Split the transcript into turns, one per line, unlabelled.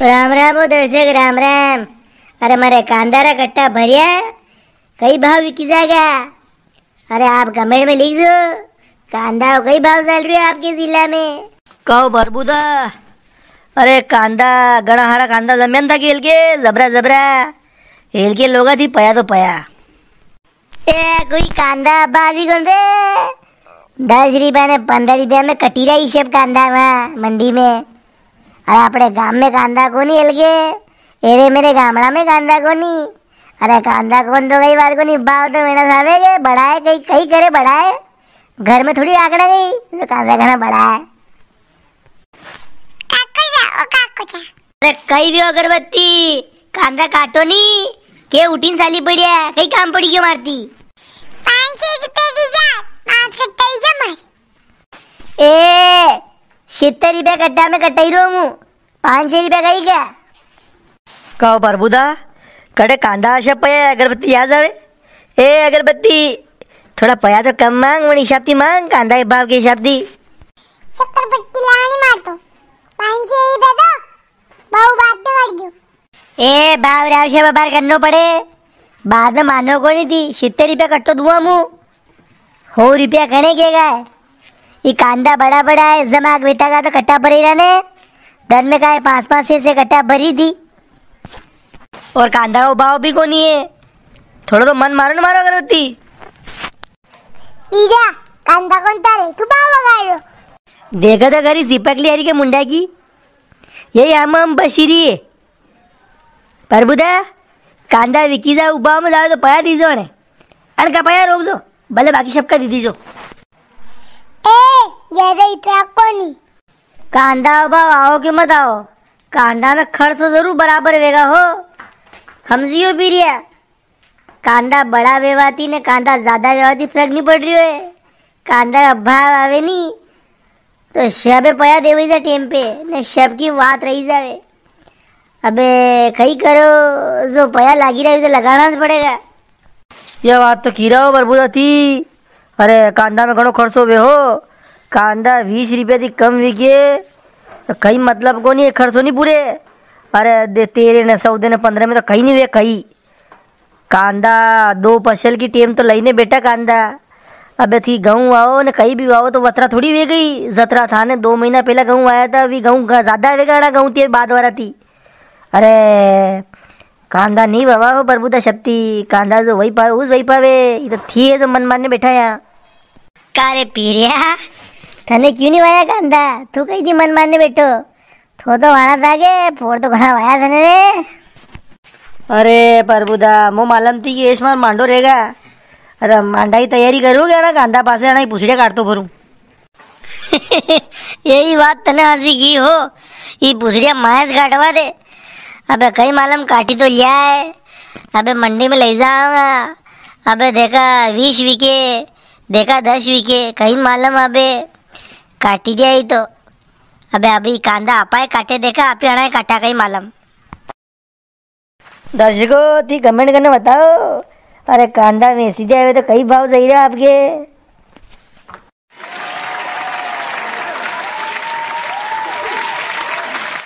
राम राम हो दर्शक, राम राम। अरे मारे कांदारा कट्टा भरिया कई भाव विकी जाएगा। अरे आप कमेंट में लिख दो कांदा कई भाव चल रही है आपके जिला में।
कहो बरबुदा, अरे कांदा गणा हारा कांदा जम्यान था केल के जबरा जबरा हेल के लोगा थी पया तो पया।
ए कोई कांदा बावी कौन रे 10 रुपया ने 15 रुपया में कटीरा हिसाब कांदा वहाँ मंडी में। अरे अपने गांव में कांदा कोनी हेलगे एरे मेरे गामड़ा में कांदा कोनी। अरे कांदा कौन तो कई बात कोनी भाव तो मेरा सावेगे बढ़ाए कई कई करे बढ़ाए घर में थोड़ी आंकड़ा गई तो कांदा खाना बढ़ाए। अरे कई भी अगरबत्ती कांदा काटो नी के उठीन साली पड़िया कई काम पड़ी क्यों मारती 5 रुपए दीजा 5 कट्टा दीजा मार। ए 70 रुपया कट्टा में कटाई रो मु 5-6 रुपया गई क्या।
कहो बरबुदा, कड़े कांदा आशा पया अगरबत्ती आ जावे। ए अगरबत्ती थोड़ा पया तो कम मांग वनी हिसाब थी मांग कांदा के भाव के हिसाब थी।
70 पट्टी लानी मार तो 5-6 रुपया दो बहु बात तो कर दो।
ए भाव रावशे बाबार करनो पड़े बाद में मानो को नहीं थी 70 रुपया कट्टो दुआ मु हो रुपया कहने के गए। ये कांदा बड़ा बड़ा है जमाक बेटा का तो कट्टा भरी रहने दर में का 5-5 से कट्टा भरी थी।
और कांदा का भाव भी कोनी है, थोड़ा तो मन मारो न मारो अगरबत्ती।
दीजा कांदा कौन तारे तू भाव वगाड़ो
देखा था घरी सिपक लियारी के मुंडा की यही हम बशीरी है। परबुदा कांदा विकी जा उबाव में जाओ तो पया दीजो ने अन का पया रोक दो भले बाकी सबका दी दीजो।
ए ज्यादा इतना कोनी
कांदा उबाव आओ कि मत आओ कांदा में खर्च जरूर बराबर वेगा हो हमजियो पीरिया। कांदा बड़ा वेवाती ने कांदा ज्यादा वेवाती फर्क नहीं पड़ रही है। कांदा का भाव आवे नी तो शब पया देवी जा टेम पे ने शब की बात रही जावे। अबे कहीं करो जो पया लागी रही तो लगाना से पड़ेगा।
यह बात तो खीरा हो बरबुदा थी। अरे कांदा में घणो खर्चो वे हो कांदा 20 रुपया थी कम विके तो कहीं मतलब को नहीं खर्चो नहीं पूरे। अरे दे 13 ने 14 ने 15 में तो कहीं नहीं वे कहीं कांदा 2 फसल की टेम तो लईने बेटा कांदा। अबे थी गेहूँ आओ ने कहीं भी आओ तो वतरा थोड़ी वे गई जतरा था ने 2 महीना पहले गेहूँ आया था अभी गेहूँ ज्यादा वेगा ना गेहूँ थी बाद वाला थी। अरे कांदा नहीं बाबा हो बरबुदा शक्ति कांदा जो वही पावे उस वही पावे ये तो थी है जो मन मारने बैठा यहाँ।
कारे पीरिया तने क्यों नहीं वाया कांदा तू कहीं थी मन मारने बैठो थो तो वाना था के फोड़ तो घना वाया तने रे।
अरे परबुदा मो मालूम थी कि एश मार मांडो रहेगा। अरे मांडा की तैयारी करूँगा ना कांदा पासे आना पूछड़े काटतो भरूँ।
यही बात तने हंसी की हो ये पूछड़िया मायस काटवा दे। अबे कई मालूम काटी तो लिया है अबे मंडी में ले जाऊंगा। अबे देखा 20 विके देखा 10 विके कहीं मालूम अबे काटी दिया ही तो। अबे अभी कांदा आपाए काटे देखा आप आना काटा कहीं मालूम।
दर्शकों थी कमेंट करने बताओ। अरे कांदा में सीधे आए तो कई भाव सही रहा आपके।